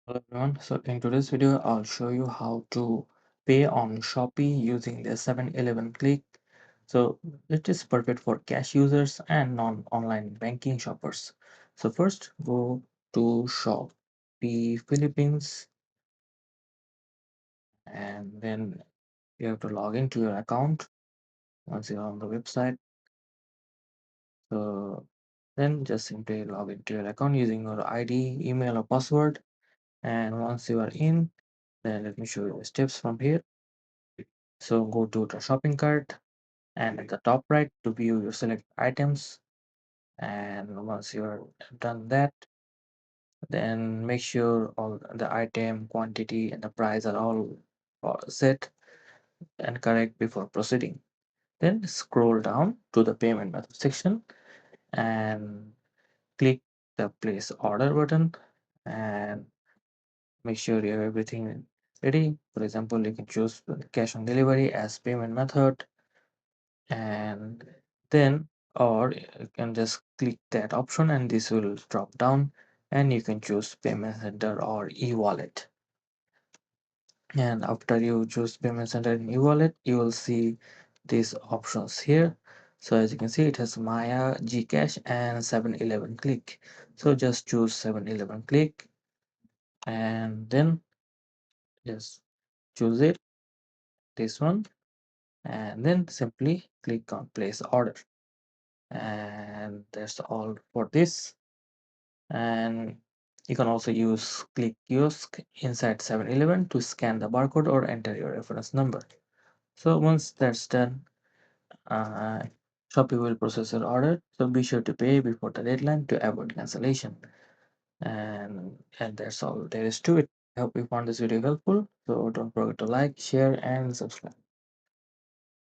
Hello everyone. So in today's video, I'll show you how to pay on Shopee using the 7-Eleven Click. So it is perfect for cash users and non-online banking shoppers. So first, go to Shopee Philippines, and then you have to log into your account once you're on the website. So then just simply log into your account using your ID, email, or password. And once you are in, then let me show you the steps from here. So go to the shopping cart, and at the top right to view your select items. And once you are done that, then make sure all the item quantity and the price are all set and correct before proceeding. Then scroll down to the payment method section and click the place order button, and make sure you have everything ready. For example, you can choose cash on delivery as payment method, and then or you can just click that option and this will drop down, and you can choose payment center or e-wallet. And after you choose payment center and e-wallet, you will see these options here. So as you can see, it has Maya, Gcash, and 7-Eleven Click. So just choose 7-Eleven Click, and then just choose it, this one, and then simply click on place order. And that's all for this. And you can also use Click Kiosk inside 7-Eleven to scan the barcode or enter your reference number. So once that's done, uh, Shopee will process your order. So be sure to pay before the deadline to avoid cancellation. And that's all there is to it. I hope you found this video helpful. So don't forget to like, share, and subscribe.